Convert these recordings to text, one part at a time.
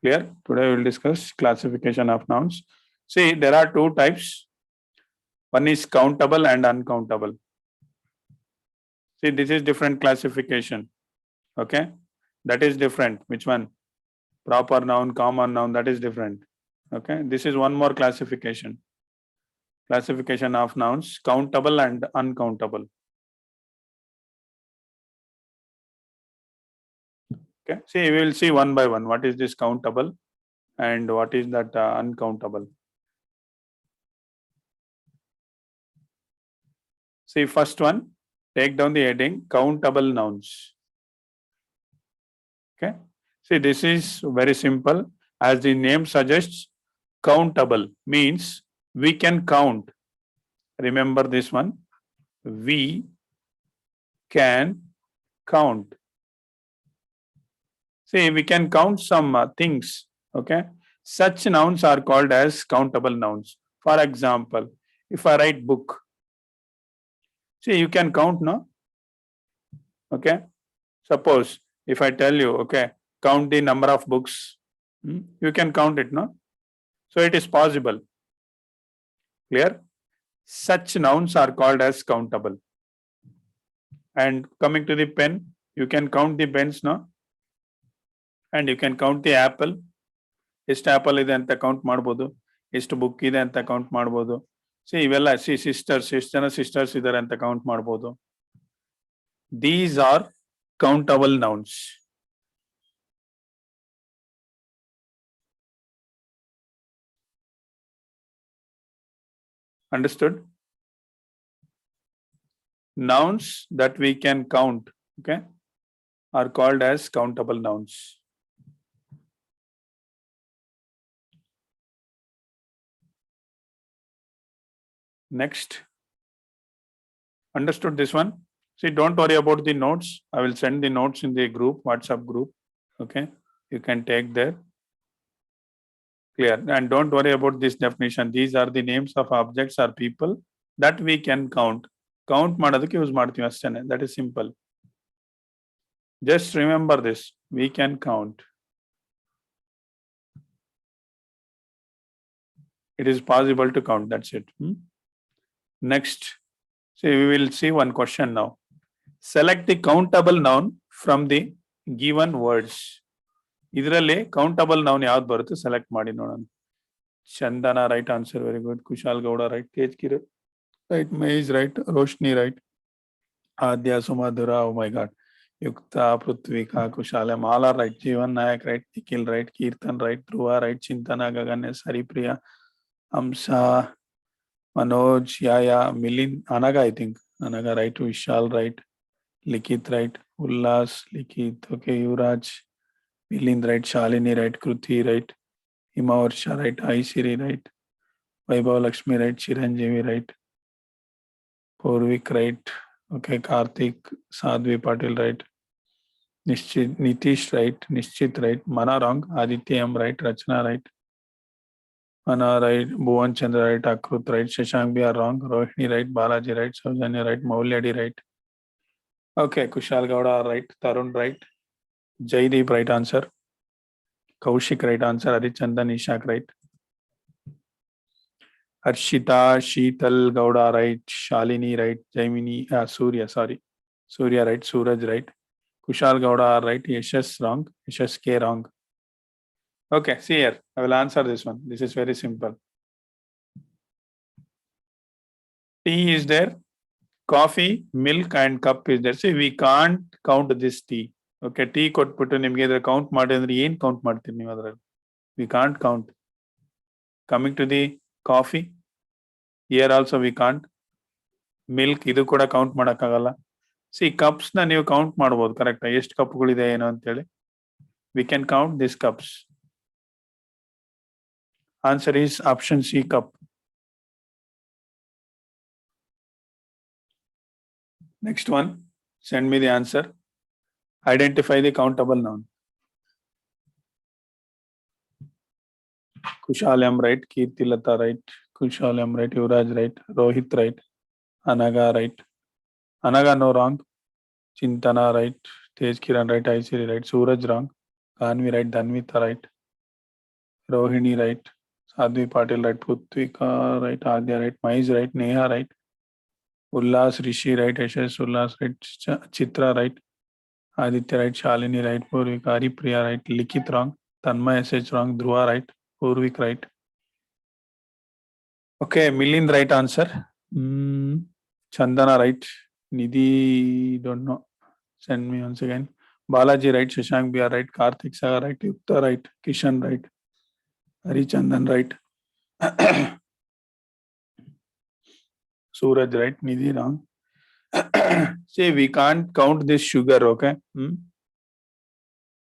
Clear? Today we will discuss classification of nouns. See, there are two types. One is countable and uncountable. See, this is different classification. Okay, that is different. Which one? Proper noun, common noun, that is different. Okay, this is one more classification. Classification of nouns, countable and uncountable. Okay, see, we will see one by one. What is this countable and what is that uncountable? See, first one, take down the heading, countable nouns. Okay, see, this is very simple. As the name suggests, countable means we can count. Remember this one, we can count. See, we can count some things. Okay, such nouns are called as countable nouns. For example, if I write book, see, you can count, no? Okay, suppose if I tell you, okay, count the number of books, you can count it, no? So it is possible. Clear? Such nouns are called as countable. And coming to the pen, you can count the pens, no? And you can count the apple. ಎಷ್ಟು apple ಇದೆ ಅಂತ count ಮಾಡ್ಬೋದು, ಎಷ್ಟು book ಇದೆ ಅಂತ count ಮಾಡ್ಬೋದು. C ಇವೆಲ್ಲ sisters, ಎಷ್ಟು ಜನ ಸಿಸ್ಟರ್ಸ್ ಇದ್ದಾರೆ ಅಂತ ಕೌಂಟ್ ಮಾಡ್ಬೋದು. These are countable nouns. Understood? Nouns that we can count, okay, are called as countable nouns. Next, understood this one? See, don't worry about the notes. I will send the notes in the group, WhatsApp group. Okay, you can take there. Clear? And don't worry about this definition. These are the names of objects or people that we can count. Count ಮಾಡೋದಕ್ಕೆ use ಮಾಡ್ತೀವಿ ಅಷ್ಟೇನೆ. That is simple. Just remember this. We can count. It is possible to count. That's it. Next, see, we will see one question now. Select the countable noun from the given words. ಇದರಲ್ಲಿ countable noun ಯಾವ್ದು ಬರುತ್ತೆ select ಮಾಡಿ ನೋಡೋಣ. Chandana right answer, very good. Kushal Gowda right, ತೇಜ್ಕಿರ್ right, Mahesh right, Roshni right, Aadya, Sumadhura, oh my God, Yukta, Prithvika, Kushala, Mala right, Jeevan Nayak right, Nikhil right, Keerthan right, Dhruva right, Chintana, Gaganesh, Haripriya, Hamsa, Manoj, Yaya, Milin, Anaga, I think. Anaga, right. Vishal, right. Likith, right. Ullas, Likith, okay. Yuvraj, Milin, right. Shalini, right. Kruti, right. Himavarsha, right. Aishiri, right. Vaibhav Lakshmi, right. Chiranjeevi, right. Purvik, right. Okay. Karthik, Sadhvi Patil, right. Nitish, right. Nishchit, right. Mana, wrong. Aditya, M, right. Rachna, right. Anna, right. Bhuvan Chandra, right. Akrut, right. Shashank, B are wrong. Rohini, right. Balaji, right. Saujanya, right. Maulyadi, right. Okay. Kushal Gowda, right. Tarun, right. Jaideep, right answer. Kaushik, right answer. Adichandan, Ishak, right. Arshita, Sheetal, Gowda, right. Shalini, right. Jaimini, Surya, sorry. Surya, right. Suraj, right. Kushal Gowda, right. Yashas, wrong. Yashas K, wrong. Okay, see here. I will answer this one. This is very simple. Tea is there, coffee, milk, and cup is there. See, we can't count this tea. Okay, tea ಕೊಟ್ಬಿಟ್ಟು ನಿಮ್ಗೆ ಇದ್ರ count ಮಾಡಿ ಅಂದ್ರೆ ಏನ್ count ಮಾಡ್ತೀರಿ ನೀವು ಅದ್ರಲ್ಲಿ? We can't count. Coming to the coffee, here also we can't. Milk, ಇದು ಕೂಡ ಕೌಂಟ್ ಮಾಡಕ್ಕಾಗಲ್ಲ. See, cups ನ ನೀವು ಕೌಂಟ್ ಮಾಡ್ಬೋದು ಕರೆಕ್ಟ್, ಎಷ್ಟು ಕಪ್ಗಳಿದೆ ಏನು ಅಂತೇಳಿ. We can count these cups. Answer is option C, cup. Next one, send me the answer. Identify the countable noun. Kushalam, right. Kirtilata, right. Kushalam, right. Yuvraj, right. Rohit, right. Anaga, right. Anaga, no, wrong. Chintana, right. Tej Kiran, right. Aishiri, right. Suraj, wrong. Kanvi, right. Dhanvita, right. Rohini, right? Sadhvi Patil, right? Putvika, right? Adya, right? Mais, right? Neha, right? Ullas, Rishi, right? Yashash, Ullas, right? Chitra, right? Aditya, right? Shalini, right? Purvika, Haripriya, right? Likit, wrong. Tanmay, SH, wrong. Dhruva, right? Purvik, right? Okay, Milind, right answer. Chandana, right? Nidhi, don't know. Send me once again. Balaji, right? Shashank, BR, right? Karthik Sagar, right? Yukta, right? Kishan, right? Harichandan, right? Suraj, right? Nidhi, wrong. See, we can't count this sugar, okay?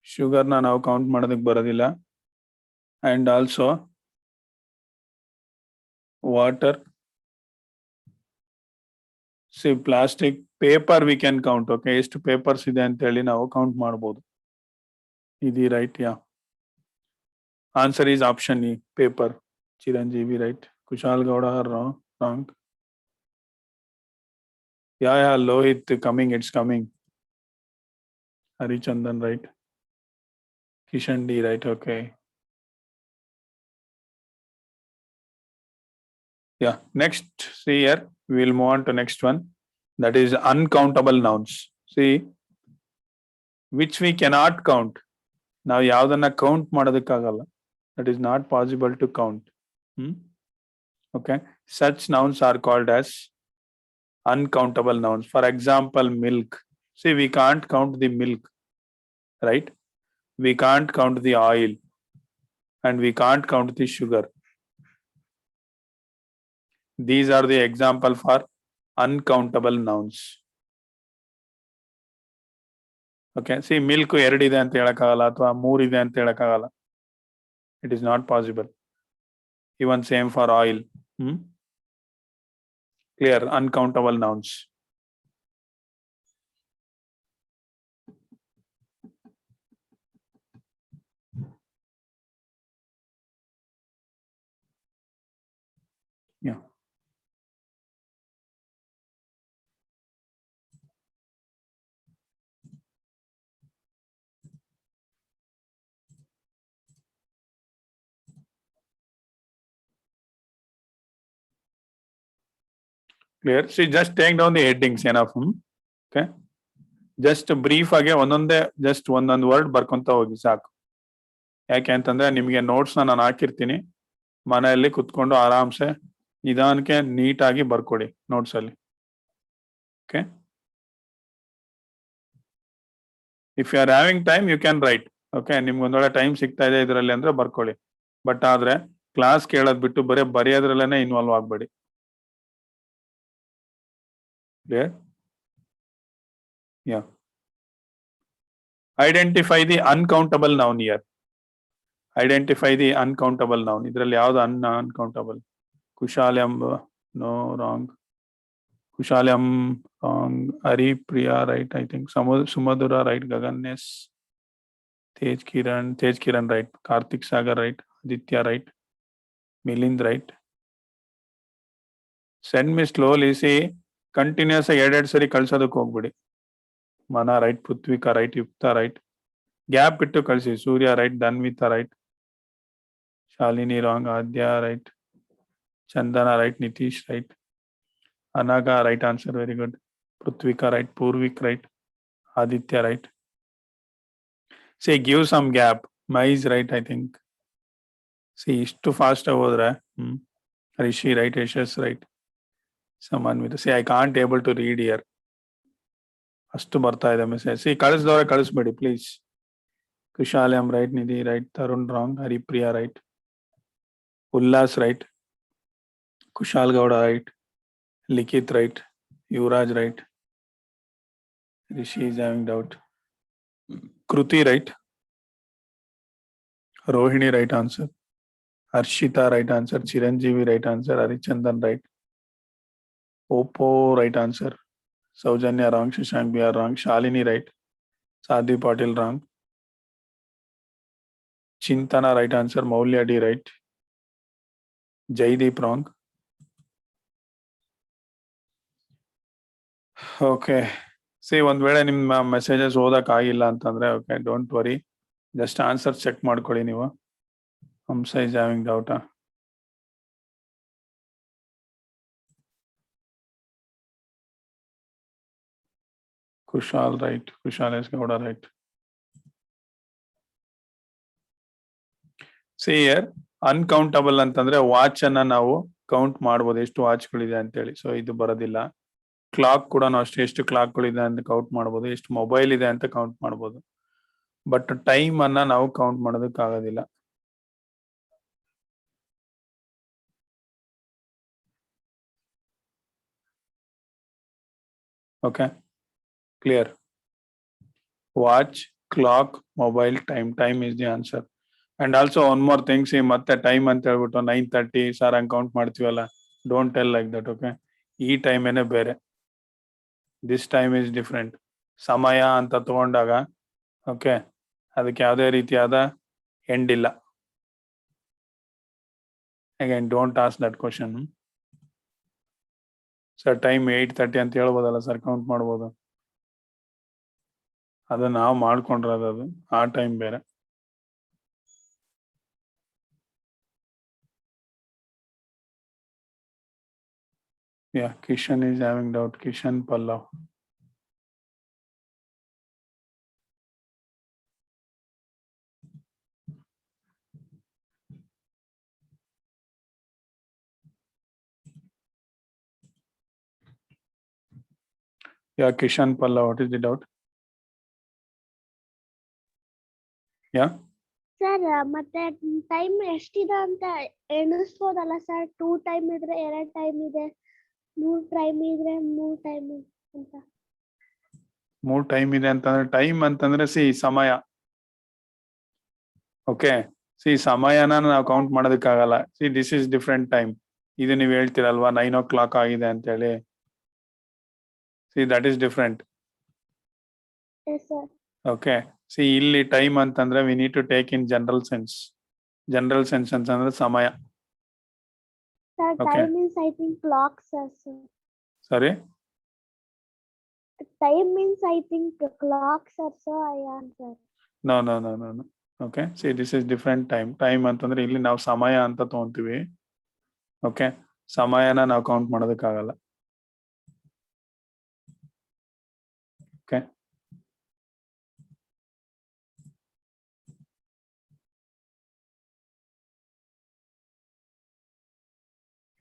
Sugar na now count ಮಾಡೋದಕ್ಕೆ ಬರೋದಿಲ್ಲ. And also water. See, plastic, paper we can count, okay? ಎಷ್ಟು papers ಇದೆ ಅಂತ ಹೇಳಿ ನಾವು count ಮಾಡಬಹುದು. Nidhi, right? Yeah. Answer is option E, paper. Chiranjeevi, right? Kushal Gowda, wrong. Yeah, Lohit coming, it's coming. Harichandan, right? Kishan D, right? Okay. Yeah. Next, see here, we will move on to next one. That is uncountable nouns. See, which we cannot count. Now, ಯಾವ್ದನ್ನ count ಮಾಡೋದಕ್ಕಾಗಲ್ಲ. That is not possible to count. Okay. Such nouns are called as uncountable nouns. For example, milk. See, we can't count the milk, right? We can't count the oil, and we can't count the sugar. These are the example for uncountable nouns. Okay. See, milk ಎರಡಿದೆ ಅಂತ ಹೇಳಕ್ಕಾಗಲ್ಲ ಅಥವಾ ಮೂರಿದೆ ಅಂತ ಹೇಳಕ್ಕಾಗಲ್ಲ. It is not possible. Even same for oil. Clear, uncountable nouns. Yeah. Clear. See, just take down the headings enough. Okay. Just brief ಆಗಿ ಒಂದೊಂದೇ just ಒಂದೊಂದು word ಬರ್ಕೊಂತ ಹೋಗಿ ಸಾಕು. ಯಾಕೆ ಅಂತಂದ್ರೆ ನಿಮಗೆ ನೋಟ್ಸ್ ನಾನು ಹಾಕಿರ್ತೀನಿ, ಮನೆಯಲ್ಲಿ ಕುತ್ಕೊಂಡು ಆರಾಮ್ಸೆ ನಿಧಾನಕ್ಕೆ ನೀಟಾಗಿ ಬರ್ಕೊಡಿ ನೋಟ್ಸ್ ಅಲ್ಲಿ. Okay. If you are having time you can write. Okay, ನಿಮ್ಗೆ ಒಂದೊಳ್ಳೆ ಟೈಮ್ ಸಿಗ್ತಾ ಇದೆ ಇದರಲ್ಲಿ ಅಂದ್ರೆ ಬರ್ಕೊಳ್ಳಿ. ಬಟ್ ಆದ್ರೆ ಕ್ಲಾಸ್ ಕೇಳೋದ್ ಬಿಟ್ಟು ಬರೀ ಬರೆಯೋದ್ರಲ್ಲೇನೆ involve ಆಗ್ಬೇಡಿ. Clear? Yeah. Identify the uncountable noun here. Identify the uncountable noun. ಇದರಲ್ಲಿ ಯಾವ್ದು uncountable? Kushalyam, no, wrong. Kushalyam, wrong. Haripriya, right? I think. Sumadura, right? Gagannes. Tej Kiran, right? Karthik Sagar, right? Aditya, right? Milind, right? Send me slowly. See, continuous ಎರಡೆರಡು ಸರಿ ಕಳ್ಸೋದಕ್ಕೆ ಹೋಗ್ಬಿಡಿ. Mana right, Prithvika right, Yukta right, gap ಇಟ್ಟು ಕಳಿಸಿ. Surya right, Dhanvita right, Shalini wrong, Aadya right, Chandana right, Nitish right, Anagha right answer, very good. Prithvika right, Purvik right, Aditya right. See give some gap. ಮೈಸ್ right I think. See ಇಷ್ಟು fast ಹೋದ್ರೆ Rishi right, Yashas right, Samanvita. See I can't able to read here. ಅಷ್ಟು ಬರ್ತಾ ಇದೆ message. See ಕಳಿಸಿದವ್ರೆ ಕಳಿಸ್ಬೇಡಿ please. Kushalam right, Nidhi right, Tarun wrong, Haripriya right, Ullas right, Kushal Gowda right, Likhith right, Yuvaraj right, Rishi is having doubt, Kruthi right, Rohini right answer, Harshitha right answer, Chiranjeevi right answer, Harichandan right, Oppo right answer, Soujanya wrong, Shashank BR wrong, Shalini right, Sadhvi Patil wrong, Chintana right answer, Mouly D right, Jaideep wrong. Okay, see ಒಂದ್ ವೇಳೆ ನಿಮ್ಮ messages ಓದಕ್ ಆಗಿಲ್ಲ ಅಂತಂದ್ರೆ okay, don't worry, just answer check ಮಾಡ್ಕೊಳ್ಳಿ ನೀವು. Hamsa is having doubt. Huh? Kushal, right. Kushal is Gowda, right. See here, uncountable ಅಂತಂದ್ರೆ watch ಅನ್ನ ನಾವು ಕೌಂಟ್ ಮಾಡಬಹುದು ಎಷ್ಟು ವಾಚ್ಗಳಿದೆ ಅಂತ ಹೇಳಿ. ಸೊ ಇದು ಬರೋದಿಲ್ಲ. ಕ್ಲಾಕ್ ಕೂಡ ಅಷ್ಟೇ ಎಷ್ಟು ಕ್ಲಾಕ್ಗಳಿದೆ ಅಂತ ಕೌಂಟ್ ಮಾಡಬಹುದು, ಎಷ್ಟು ಮೊಬೈಲ್ ಇದೆ ಅಂತ ಕೌಂಟ್ ಮಾಡಬಹುದು. ಬಟ್ ಟೈಮ್ ಅನ್ನ ನಾವು count ಮಾಡೋದಕ್ಕಾಗೋದಿಲ್ಲ. Okay, clear. Watch, clock, mobile, time is the answer. And also one more thing, see ಮತ್ತೆ ಟೈಮ್ ಅಂತ ಹೇಳ್ಬಿಟ್ಟು 9:30 ಸರ್ ಹಂಗೆ ಕೌಂಟ್ ಮಾಡ್ತೀವಲ್ಲ, don't tell like that. Okay, ಈ ಟೈಮ್ ಏನೇ ಬೇರೆ, ದಿಸ್ ಟೈಮ್ ಇಸ್ ಡಿಫ್ರೆಂಟ್. ಸಮಯ ಅಂತ ತಗೊಂಡಾಗ ಓಕೆ, ಅದಕ್ಕೆ ಯಾವುದೇ ರೀತಿಯಾದ ಎಂಡ್ ಇಲ್ಲ. Again don't ask that question. Sir time 8:30 ಅಂತ ಹೇಳ್ಬೋದಲ್ಲ ಸರ್, ಕೌಂಟ್ ಮಾಡ್ಬೋದು. ಅದನ್ನ ನಾವು ಮಾಡ್ಕೊಂಡ್ರದು, ಅದು ಆ ಟೈಮ್ ಬೇರೆ. Yeah, Kishan is having doubt. Kishan Pallav. Yeah, Kishan Pallav, what is the doubt? Yeah. Sir ಮತ್ತೆ ಟೈಮ್ ಎಷ್ಟಿದೆ ಅಂತ ಎಣಿಸ್ಬೋದಲ್ಲ ಸರ್? 2 ಟೈಮ್ ಇದ್ರೆ 2 ಟೈಮ್ ಇದೆ, 3 ಟೈಮ್ ಇದ್ರೆ 3 ಟೈಮ್ ಅಂತ. 3 ಟೈಮ್ ಇದೆ ಅಂತಂದ್ರೆ, ಟೈಮ್ ಅಂತಂದ್ರೆ ಸಿ ಸಮಯ. ಓಕೆ, ಸಿ ಸಮಯನ ನಾವು ಕೌಂಟ್ ಮಾಡೋದಕ್ಕಾಗಲ್ಲ. See this is different time. ಇದು ನೀವು ಹೇಳ್ತೀರಲ್ವಾ 9 o'clock ಆಗಿದೆ ಅಂತ ಹೇಳಿ. See that is different. Okay, see ಇಲ್ಲಿ ಟೈಮ್ ಅಂತಂದ್ರೆ we need to take in general sense. General sense ಅಂತಂದ್ರೆ ಸಮಯ. Sir time means I think clock sir. Sorry, time means I think clock sir. So I answer. No no no no no. Okay, see this is different time. Time ಅಂತಂದ್ರೆ ಇಲ್ಲಿ ನಾವು ಸಮಯ ಅಂತ ತಗೊಂತೀವಿ. Okay, ಸಮಯನ ನಾವು ಕೌಂಟ್ ಮಾಡೋದಕ್ಕಾಗಲ್ಲ. Okay,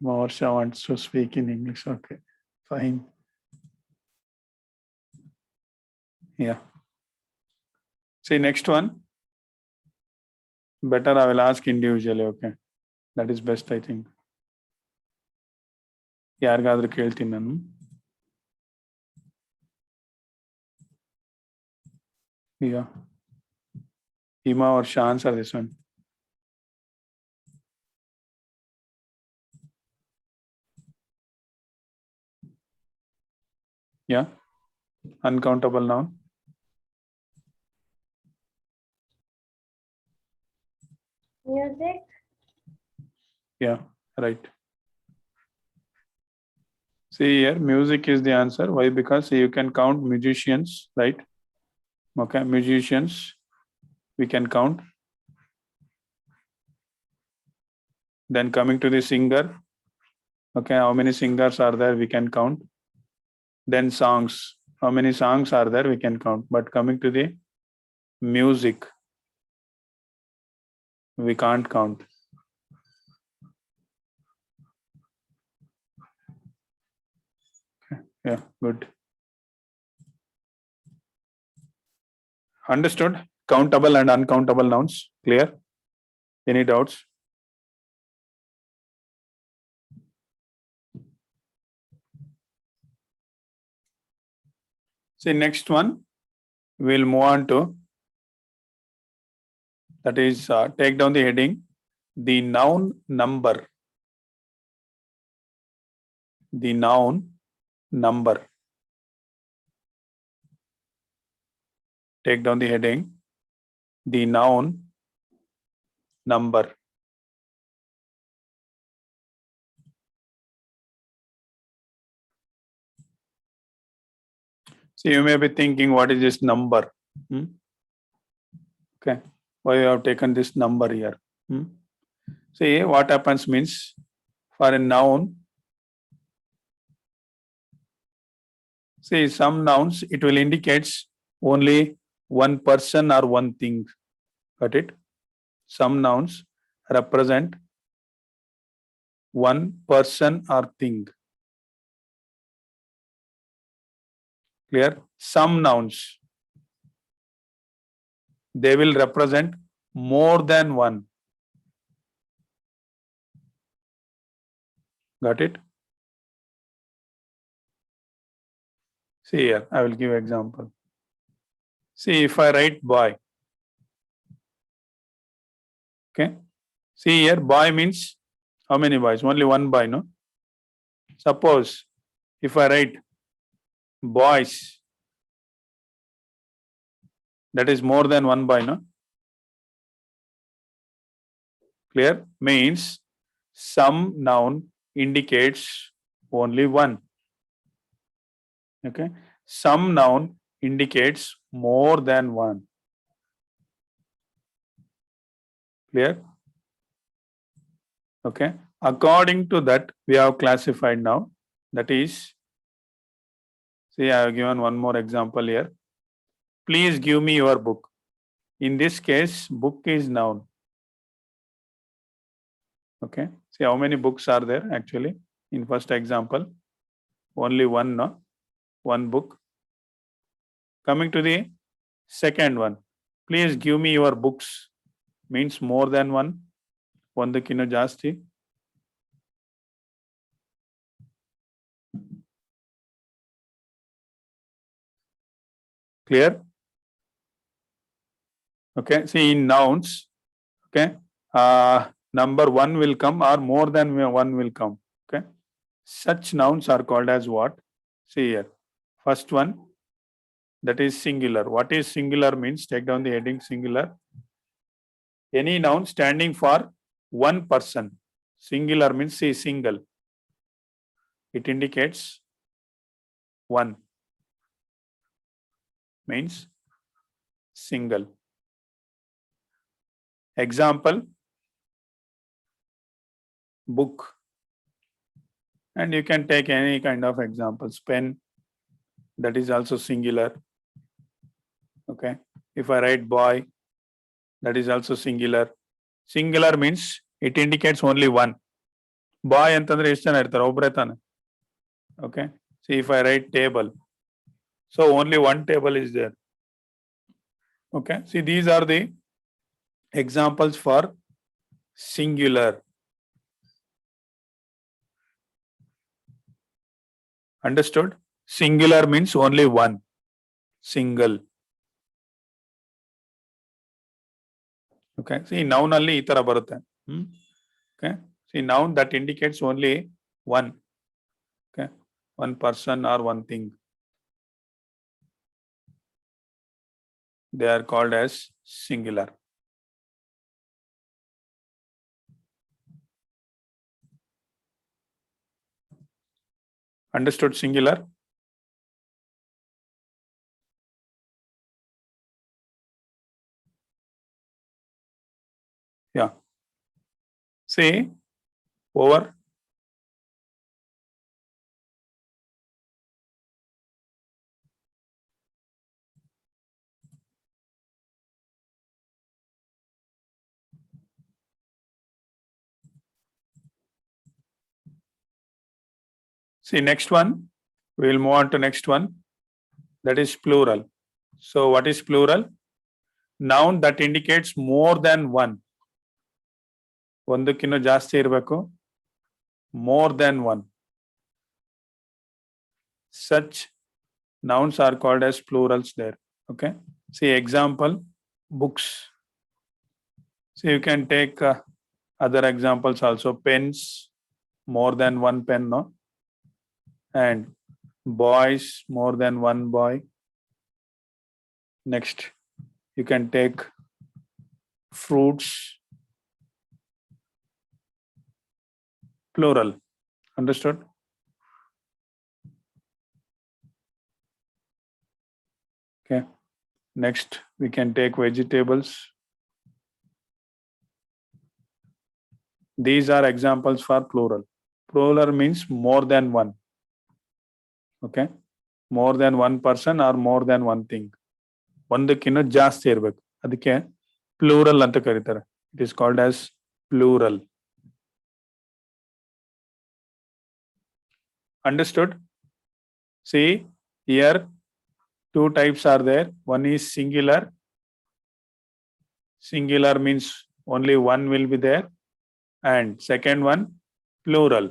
Marsha wants to speak in English. Okay, fine. Yeah. See, next one. Better I will ask individually. Okay, that is best, I think. ಯಾರಿಗಾದ್ರೂ ಕೇಳ್ತೀನಿ ನಾನು. Yeah. Hima or Shah, answer this one. Yeah. Uncountable noun. Music. Yeah, right. See here, music is the answer. Why? Because you can count musicians, right? Okay, musicians we can count. Then coming to the singer, okay, how many singers are there? We can count. Then songs, how many songs are there? We can count. But coming to the music, we can't count. Okay. Yeah, good. Understood? Countable and uncountable nouns. Clear? Any doubts? See, next one, we'll move on to, that is, take down the heading, the noun number. The noun number. Take down the heading, the noun number. So you may be thinking, what is this number? Okay, why you have taken this number here? See what happens means for a noun. See some nouns, it will indicates only one person or one thing. Got it? Some nouns represent one person or thing. Clear? Some nouns, they will represent more than one. Got it? See here, I will give example. See if I write boy. Okay. See here, boy means how many boys? Only one boy, no? Suppose if I write boys, that is more than one boy, no? Clear? Means some noun indicates only one. Okay. Some noun indicates more than one. Clear? Okay. According to that, we have classified now. That is, see, I have given one more example here. Please give me your book. In this case, book is noun. Okay. See how many books are there actually in first example? Only one, no? One book. Coming to the second one. Please give me your books. Means more than one. ಒಂದಕ್ಕಿಂತ ಜಾಸ್ತಿ. Clear? Okay. See in nouns, okay, number one will come or more than one will come. Okay. Such nouns are called as what? See here. First one, that is singular. What is singular means? Take down the heading singular. Any noun standing for one person. Singular means see single. It indicates one. Means single. Example, book. And you can take any kind of examples. Pen, that is also singular. Okay. If I write boy, that is also singular. Singular means it indicates only one. Boy ಅಂತಂದ್ರೆ ಎಷ್ಟು ಜನ ಇರ್ತಾರೆ? ಒಬ್ಬರೇ ತಾನೆ. Okay. See if I write table. So only one table is there. Okay. See these are the examples for singular. Understood? Singular means only one. Single. Okay. See noun alli ee tara barutte. Okay. See noun that indicates only one. Okay. One person or one thing. They are called as singular. Understood singular? Yeah. See, over. See next one. We will move on to next one. That is plural. So what is plural? Noun that indicates more than one. ಒಂದಕ್ಕಿಂತ ಜಾಸ್ತಿ ಇರಬೇಕು. More than one. Such nouns are called as plurals there. Okay. See example, books. So you can take other examples also. Pens, more than one pen, no? And boys, more than one boy. Next, you can take fruits, plural. Understood? Okay. Next, we can take vegetables. These are examples for plural. Plural means more than one. Okay, more than one person or more than one thing. ಒಂದಕ್ಕಿಂತ ಜಾಸ್ತಿ ಇರಬೇಕು, ಅದಕ್ಕೆ plural ಅಂತ ಕರೀತಾರೆ. It is called as plural. Understood? See, here two types are there. One is singular. Singular means only one will be there. And second one, plural.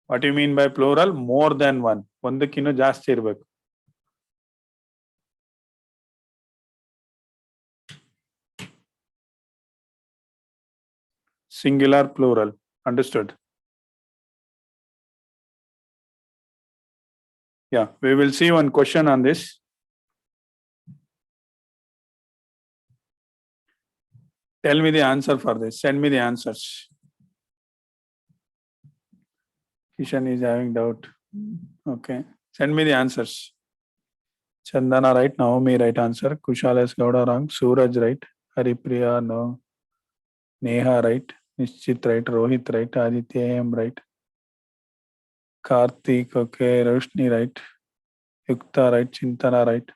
What do you mean by plural? More than one. ಒಂದಕ್ಕಿಂತ ಜಾಸ್ತಿ ಇರಬೇಕು. Singular, plural. Understood? Yeah, we will see one question on this. Tell me the answer for this. Send me the answers. Kishan is having doubt. Okay. Send me the answers. Chandana right, Naomi right answer. Kushal S. Gowda wrong. Suraj right. Haripriya no. Neha right. Nishchit right. Rohit right. Aditya AM right. Karthik, okay. Roshni right. Yukta right. Chintana right.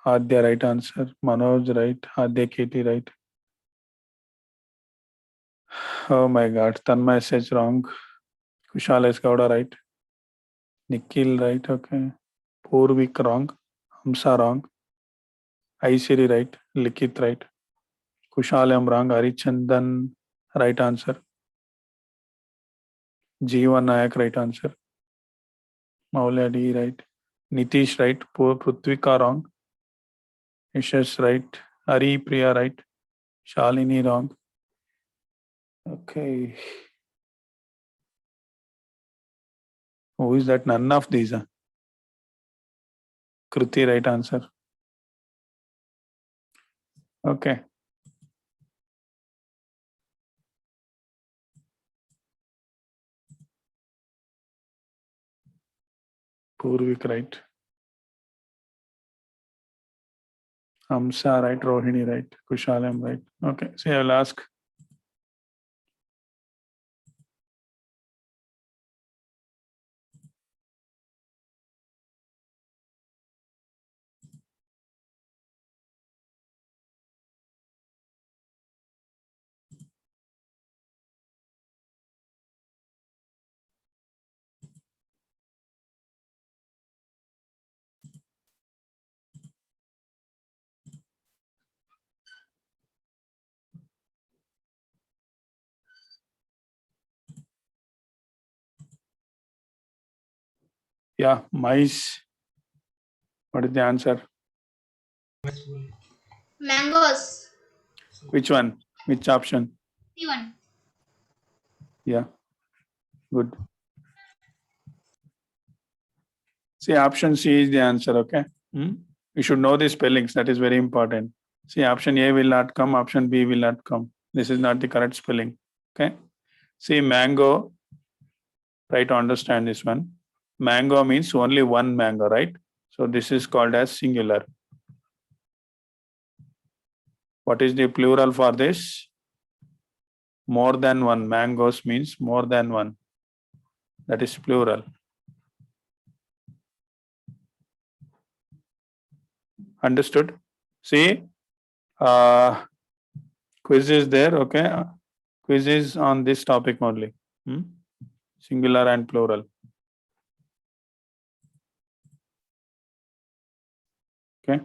Adya right answer. Manoj right. Adya Katie right. Oh my God. Tanmay says wrong. Kushal S. Gowda right. Nikhil right. Okay. Purvik wrong. Hamsa wrong. Aisiri right. Likit right. Kushal M wrong. Harichandan right answer. Jeevan Nayak right answer. Maulya D right. Nitish right. Prithvika wrong. Ishash right. Hari Priya right. Shalini wrong. Okay. Who is that? None of these. Kruti right answer. Okay. Purvik right. Hamsa right. Rohini right. Kushalam right. Okay. So I will ask. Yeah, mice. What is the answer? Mangoes. Which one? Which option? C1. Yeah. Good. See, option C is the answer, okay? You should know the spellings. That is very important. See, option A will not come. Option B will not come. This is not the correct spelling, okay? See, mango. Try to understand this one. Mango means only one mango, right? So this is called as singular. What is the plural for this? More than one. Mangoes means more than one. That is plural. Understood? See, quiz is there, okay? Quiz is on this topic only. Singular and plural. Okay.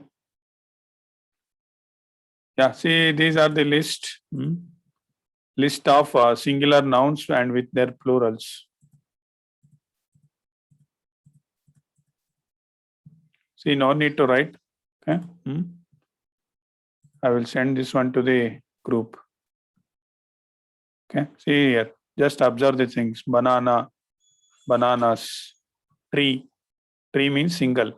Yeah, see, these are the list. List of singular nouns and with their plurals. See, no need to write. Okay. I will send this one to the group. Okay. See here. Just observe the things. Banana, bananas, tree. Tree means single.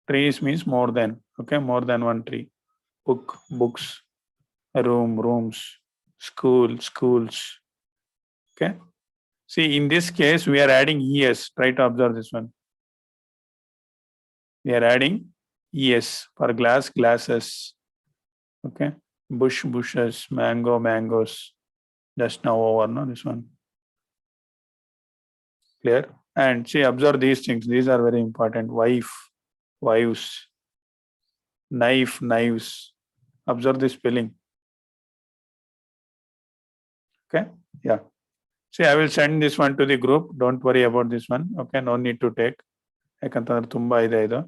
Trees means more than. Okay, more than one tree. Book, books. Room, rooms. School, schools. Okay. See, in this case, we are adding es. Try to observe this one. We are adding es for glass, glasses. Okay. Bush, bushes, mango, mangoes. Just now over, no, this one. Clear? And see, observe these things. These are very important. Wife, wives, knife, knives. Observe the spelling. Okay. Yeah. See, I will send this one to the group. Don't worry about this one. Okay. No need to take. ಯಾಕಂತಂದ್ರೆ ತುಂಬಾ ಇದೆ ಇದು.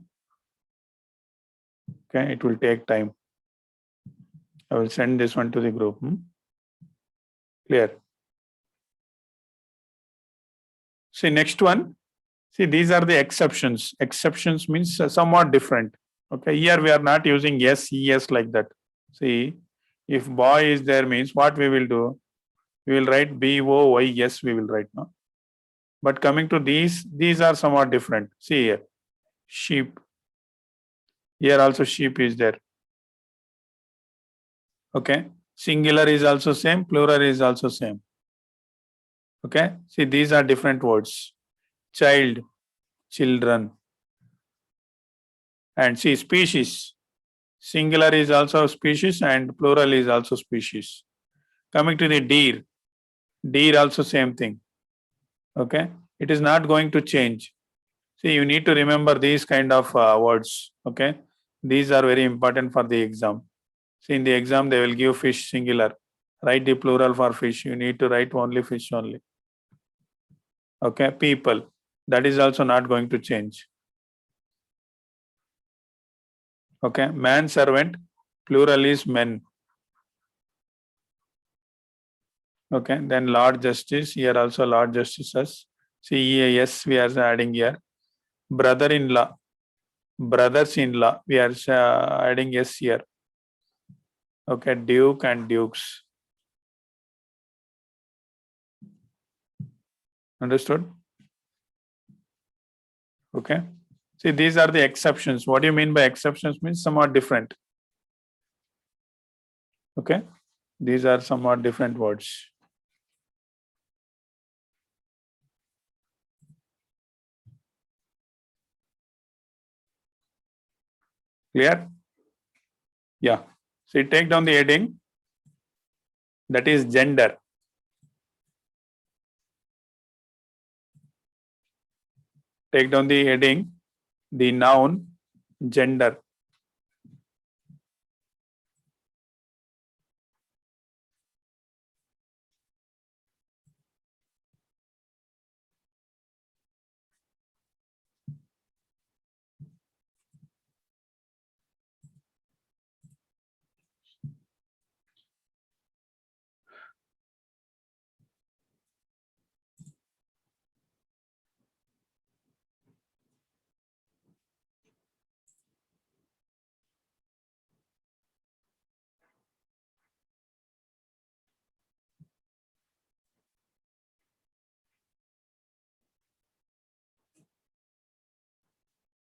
Okay. It will take time. I will send this one to the group. Clear? See, next one. See, these are the exceptions. Exceptions means somewhat different. Okay. Here we are not using yes, yes like that. See, if boy is there means what we will do? We will write B-O-Y, yes, we will write now. But coming to these are somewhat different. See here, sheep. Here also sheep is there. Okay. Singular is also same, plural is also same. Okay. See, these are different words. Child, children. And see, species. Singular is also species and plural is also species. Coming to the deer. Deer also same thing. Okay. It is not going to change. See, you need to remember these kind of words. Okay. These are very important for the exam. See, in the exam, they will give fish singular. Write the plural for fish. You need to write only fish only. Okay. People. That is also not going to change. Okay. Man servant. Plural is men. Okay. Then Lord Justice. Here also Lord Justices. See, yes, we are adding here. Brother-in-law. Brothers-in-law. We are adding yes here. Okay. Duke and dukes. Understood? Okay. See, these are the exceptions. What do you mean by exceptions? Means somewhat different. Okay. These are somewhat different words. Clear? Yeah. See, take down the heading. That is gender. Take down the heading. The noun gender.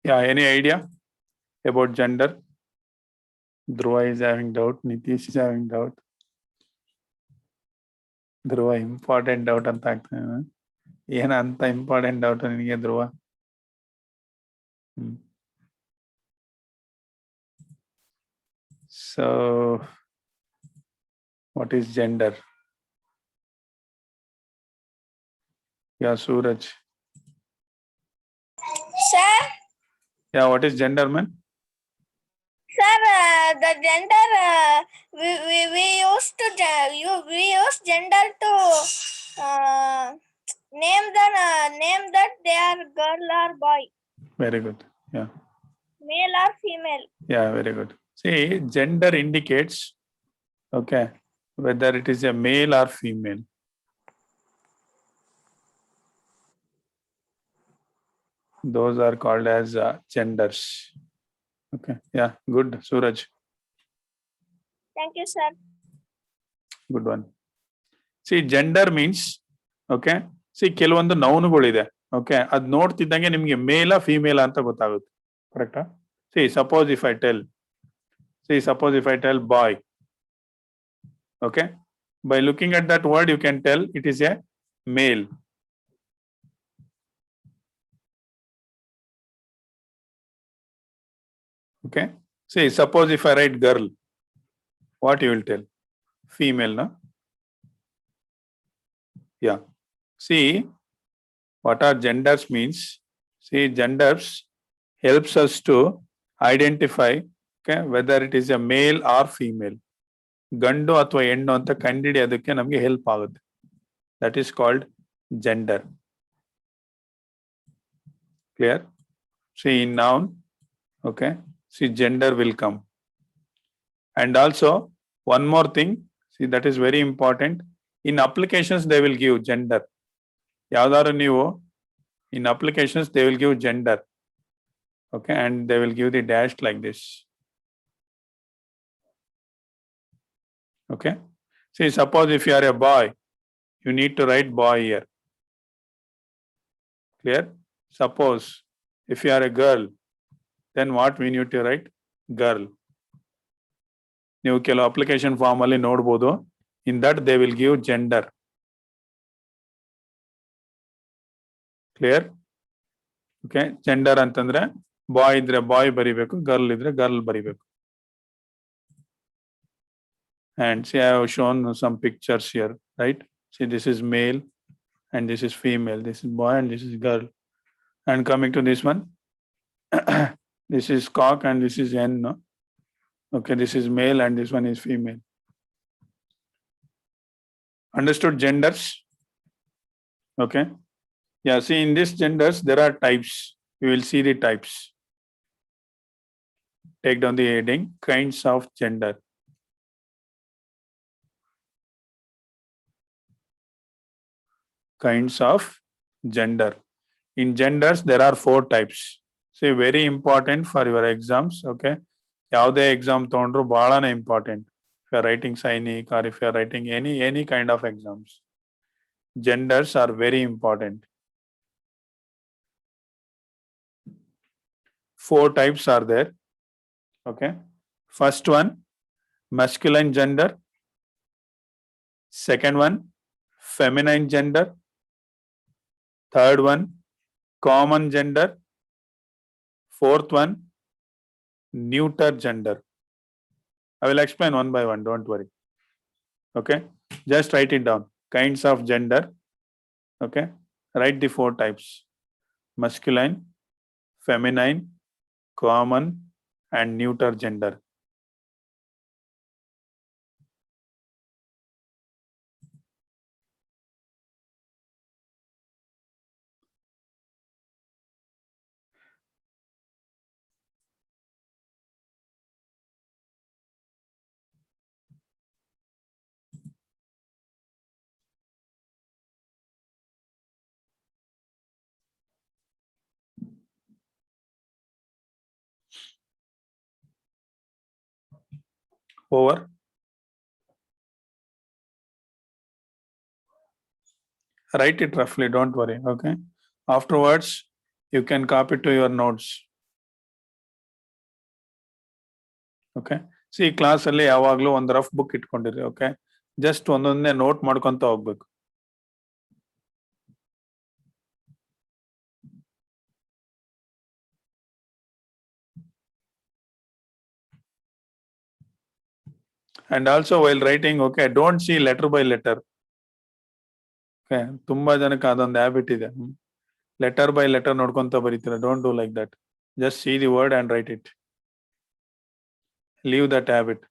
Yeah. Any idea about gender? Dhruva is having doubt. Nitish is having doubt. Dhruva important doubt ಅಂತ ಆಗ್ತಾನೆ. ಏನಂತ important doubt ನಿನಗೆ ಧ್ರುವ? So, what is gender? Yeah, Suraj. Sir, Yeah, what is gender, man? sir, the gender we used to we use gender to name that they are girl or boy, Very good. Yeah. male or female. Yeah, very good. See, gender indicates, okay, whether it is a male or female. Those are called as genders. Okay. Yeah, good, Suraj. Thank you, sir. Good one. See, gender means, okay, see, ಕೆಲವೊಂದು ನೌನುಗಳಿದೆ. Okay, ಅದು ನೋಡ್ತಿದ್ದಂಗೆ ನಿಮಗೆ ಮೇಲ female ಅಂತ ಗೊತ್ತಾಗುತ್ತೆ. ಕರೆಕ್ಟಾ? See, suppose if I tell boy, okay, by looking at that word you can tell it is a male. Okay. See, suppose if I write girl, what you will tell? Female, no? Yeah. See, what are genders means? See, genders helps us to identify, okay, whether it is a male or female. ಗಂಡು ಅಥವಾ ಹೆಣ್ಣು ಅಂತ ಕಂಡುಹಿಡಿಯೋದಕ್ಕೆ ನಮಗೆ help ಆಗುತ್ತೆ. That is called gender. Clear? See, in noun, okay, see, gender will come. And also, one more thing, see, that is very important. In applications, they will give gender. ಯಾವ್ದಾದ್ರು ನೀವು in applications, they will give gender. Okay, and they will give the dash like this. Okay. See, suppose if you are a boy, you need to write boy here. Clear? Suppose if you are a girl, then what we need to write? Girl. ನೀವು ಕೆಲವು application form ಅಲ್ಲಿ ನೋಡ್ಬೋದು. In that they will give gender. Clear? Okay. Gender ಅಂತಂದ್ರೆ ಬಾಯ್ ಇದ್ರೆ ಬಾಯ್ ಬರಿಬೇಕು, girl ಇದ್ರೆ girl ಬರಿಬೇಕು. And see, I have shown some pictures here, right? See, this is male and this is female. This is boy and this is girl. And coming to this one, this is cock and this is hen, no? Okay, this is male and this one is female. Understood genders? Okay. Yeah, see, in these genders, there are types. You will see the types. Take down the heading, kinds of gender. Kinds of gender. In genders, there are 4 types. See, very important for your exams, okay? ಯಾವುದೇ exam ತಗೊಂಡ್ರು ಬಹಳನೇ important. If you are writing Sainik or if you are writing any kind of exams, genders are very important. 4 types are there. Okay. First one, masculine gender. Second one, feminine gender. Third one, common gender. Fourth one, neuter gender. I will explain one by one, don't worry. Okay. Just write it down. Kinds of gender. Okay. Write the 4 types. Masculine, feminine, common, and neuter gender. Over. Write it roughly, don't worry. Okay. Afterwards, you can copy to your notes. Okay. See, class ಅಲ್ಲಿ ಯಾವಾಗಲೂ ಒಂದು rough book ಇಟ್ಕೊಂಡಿರಿ. Okay. Just ಒಂದೊಂದೇ note ಮಾಡ್ಕೊಂತ ಹೋಗ್ಬೇಕು. And also while writing, okay, don't see letter by letter. Okay, ತುಂಬಾ ಜನಕ್ಕೆ ಅದೊಂದು habit ಇದೆ. ಲೆಟರ್ ಬೈ ಲೆಟರ್ ನೋಡ್ಕೊಂತ ಬರೀತೀರಾ. Don't do like that. Just see the word and write it. Leave that habit.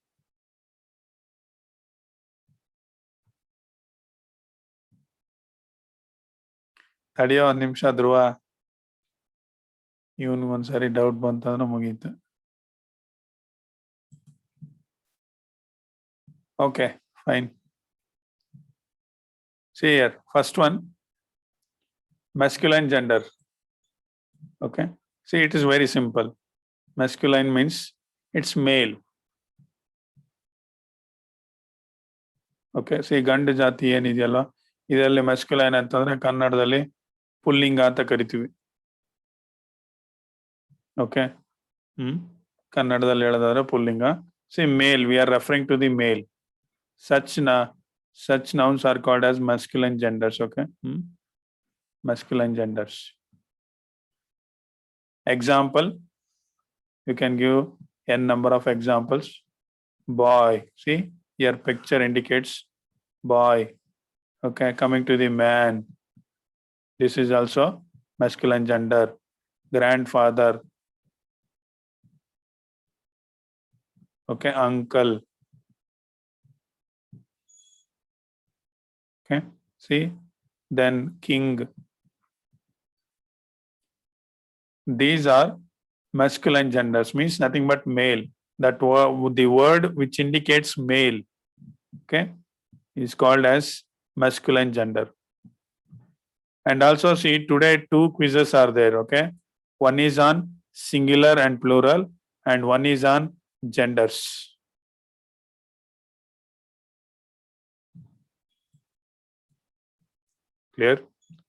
ತಡಿಯೋ ಒಂದು ನಿಮಿಷ ಧ್ರುವ. ಇವನಿಗೊಂದ್ಸರಿ ಡೌಟ್ ಬಂತಂದ್ರೆ ಮುಗೀತು. Okay, fine. See here, first one, masculine gender. Okay. See, it is very simple. Masculine means it's male. Okay. See, ಗಂಡು ಜಾತಿ ಏನಿದೆಯಲ್ಲ, ಇದರಲ್ಲಿ masculine ಅಂತಂದ್ರೆ ಕನ್ನಡದಲ್ಲಿ ಪುಲ್ಲಿಂಗ ಅಂತ ಕರಿತೀವಿ. Okay. ಕನ್ನಡದಲ್ಲಿ ಹೇಳೋದಾದ್ರೆ ಪುಲ್ಲಿಂಗ. See, male, we are referring to the male. Such nouns are called as masculine genders. Okay. Masculine genders. Example, you can give n number of examples. boy. See, your picture indicates boy. Okay, coming to the man. This is also masculine gender. Grandfather. Okay, uncle. Okay, see, then king. These are masculine genders, means nothing but male. The word which indicates male, okay, is called as masculine gender. And also see, today two quizzes are there, okay. One is on singular and plural, and one is on genders. Clear?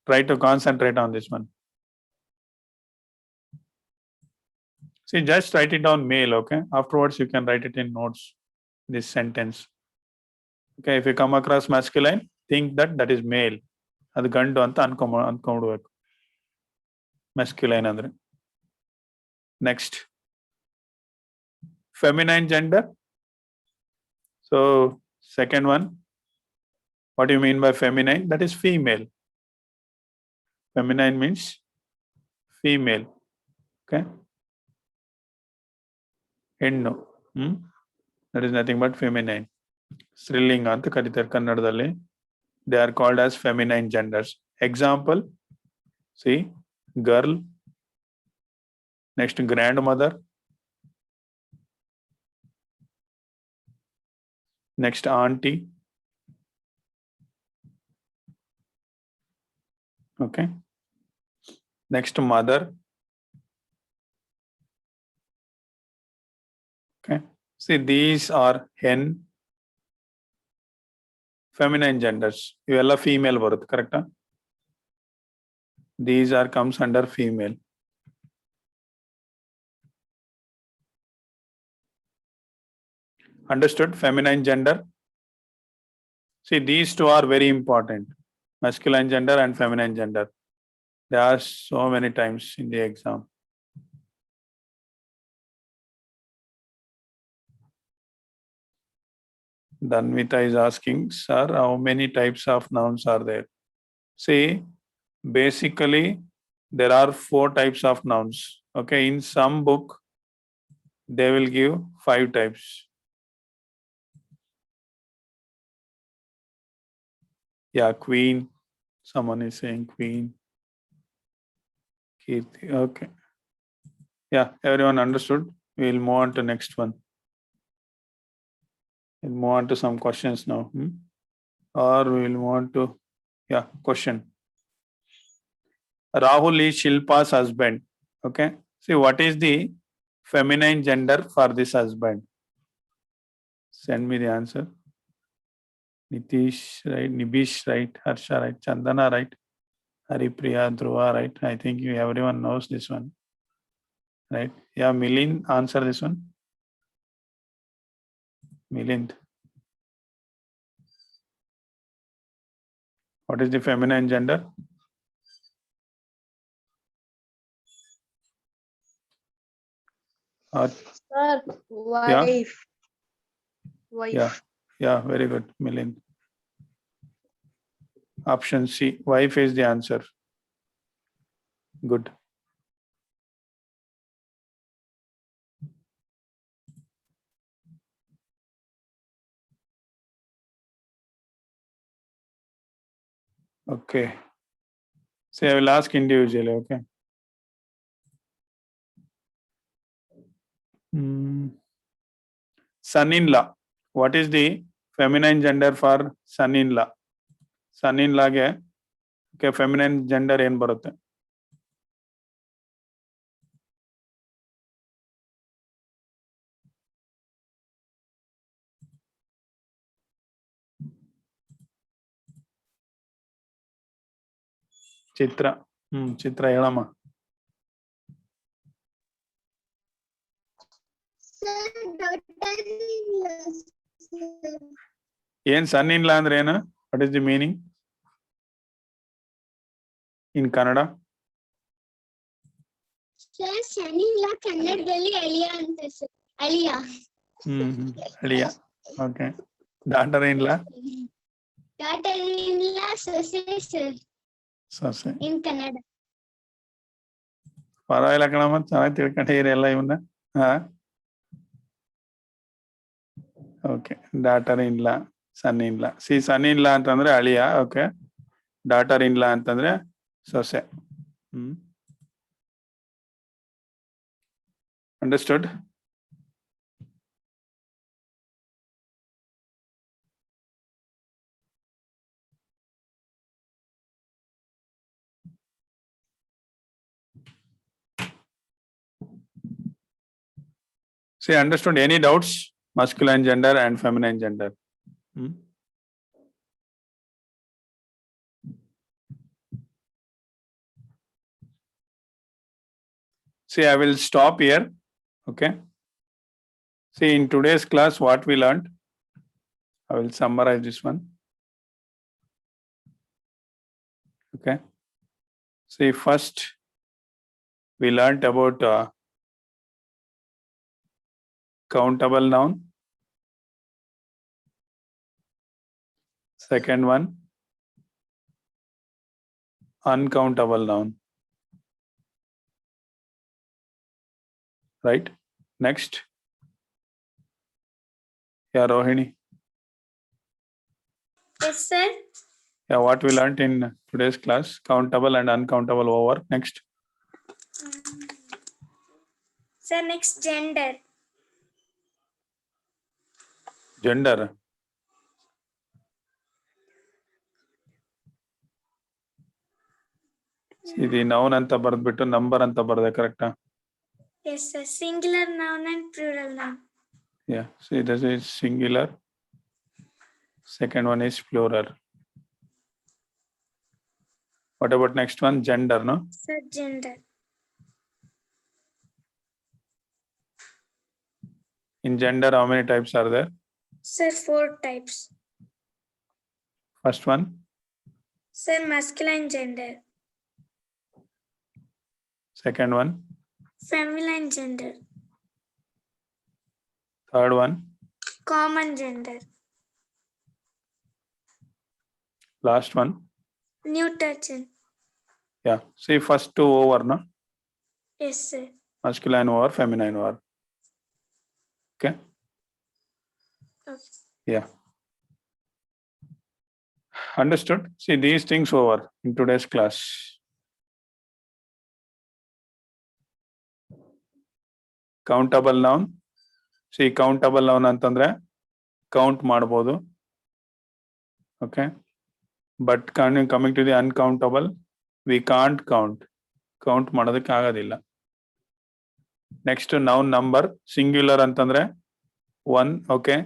Try to concentrate on this one. See, just write it down male, okay? Afterwards, you can write it in notes, this sentence. Okay, if you come across masculine, think that is male. ಅದು ಗಂಡು ಅಂತ ಅನ್ಕೊಂಡ್ಬಿಡ್ಬೇಕು. Masculine ಅಂದ್ರೆ. Next. Feminine gender. So, second one. What do you mean by feminine? That is female. Feminine means female. Okay. ಹೆಣ್ಣು. That is nothing but feminine. ಸ್ತ್ರೀಲಿಂಗ ಅಂತ ಕರೀತಾರೆ ಕನ್ನಡದಲ್ಲಿ. They are called as feminine genders. Example, see, girl, next grandmother, next auntie, okay, next mother, okay. See, these are hen, feminine genders. ಇವೆಲ್ಲ female ಬರುತ್ತೆ, correct? These are comes under female. Understood? Feminine gender. See, these two are very important. Masculine gender and feminine gender. There are so many times in the exam. Danvita is asking, sir, how many types of nouns are there? See, basically, there are 4 types of nouns. Okay, in some book, they will give 5 types. Yeah, queen. Someone is saying queen. Kirti. Okay. Yeah, everyone understood. We'll move on to next one. We'll move on to some questions now. Or we'll move on to, yeah, question. Rahul is Shilpa's husband. Okay. See, what is the feminine gender for this husband? Send me the answer. Nitish, right? Nibish, right? Harsha, right? Chandana, right? Haripriya, Dhruva, right? I think everyone knows this one. Right? Yeah, Milind, answer this one. Milind. What is the feminine gender? Sir, wife. Wife. Yeah, very good, Milind. Option C, wife is the answer. Good. Okay. So I will ask individually, okay? Son-in-law. What is the feminine gender for son-in-law? Son-in-law ಗೆ okay, feminine gender ಏನು ಬರುತ್ತೆ? ಚಿತ್ರ. ಚಿತ್ರ ಹೇಳಮ್ಮ. ಏನ್ son-in-law ಅಂದ್ರೆ ಏನು? What is the meaning in Kannada? Sir son in law ಕನ್ನಡದಲ್ಲಿ ಅಳಿಯ ಅಂತ ಸರ್. ಅಳಿಯ. Aliya. Okay. Daughter-in-law. Daughter-in-law, sir. ಸೊಸೆ. In Kannada. ಪರವಾಗಿಲ್ಲ ಕಣಮ್ಮ, ಚೆನ್ನಾಗಿ ತಿಳ್ಕೊಂಡಿರಿ ಎಲ್ಲ ಇವನ್ನ. ಹಾ, ಓಕೆ. ಡಾಟರ್-ಇನ್-ಲಾ, ಸನ್-ಇನ್-ಲಾ. ಸನ್-ಇನ್-ಲಾ ಅಂತಂದ್ರೆ ಅಳಿಯ. ಓಕೆ. ಡಾಟರ್-ಇನ್-ಲಾ ಅಂತಂದ್ರೆ ಸೊಸೆ. Understood? See, understood? Any doubts? Masculine gender and feminine gender. See, I will stop here. Okay. See, in today's class, what we learned, I will summarize this one. Okay. See, first, we learned about countable noun. Second one, uncountable noun. Right? Next. Yeah, Rohini. Yes, sir. Yeah, what we learned in today's class, countable and uncountable over. Next. Sir, next gender. Gender. ಇದು noun ಅಂತ ಬರೆದ್ಬಿಟ್ಟು number ಅಂತ ಬರೆದೆ, ಕರೆಕ್ಟಾ? Yes, sir. Singular noun and plural noun. Yeah, see, this is singular. Second one is plural. What about next one? Gender, no? Sir, gender. In gender, how many types are there? Sir, 4 types. First one? Sir, masculine gender. Second one? Feminine gender. Third one? Common gender. Last one? Neuter gender. Yeah, see, first two over, no? Yes, sir. Masculine over, feminine over. Okay? Okay. Yeah. Understood? See, these things over in today's class. Countable noun. See, countable noun ಅಂತಂದ್ರೆ count ಮಾಡಬಹುದು. Okay? But coming to the uncountable, we can't count. Count ಮಾಡೋದಕ್ಕೆ ಆಗೋದಿಲ್ಲ. Next, noun number. Singular ಅಂತಂದ್ರೆ 1. Okay?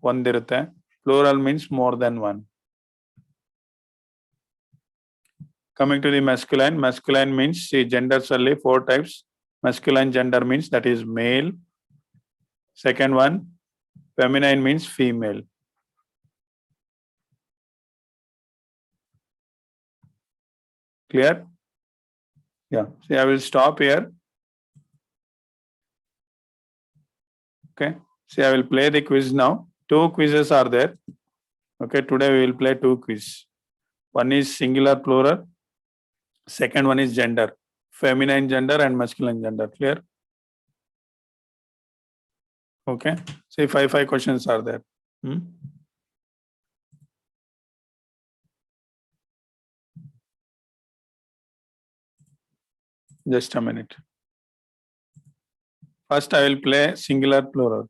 ಒಂದಿರುತ್ತೆ. Plural means more than 1. Coming to the masculine. Masculine means, see, genders only 4 types. Masculine gender means that is male. Second one, feminine means female. Clear? Yeah. See, I will stop here. Okay. See, I will play the quiz now. 2 quizzes are there. Okay. Today we will play 2 quiz. One is singular plural. Second one is gender. Feminine gender and masculine gender. Clear? Okay. See, 5 questions are there. Just a minute. First, I will play singular plural.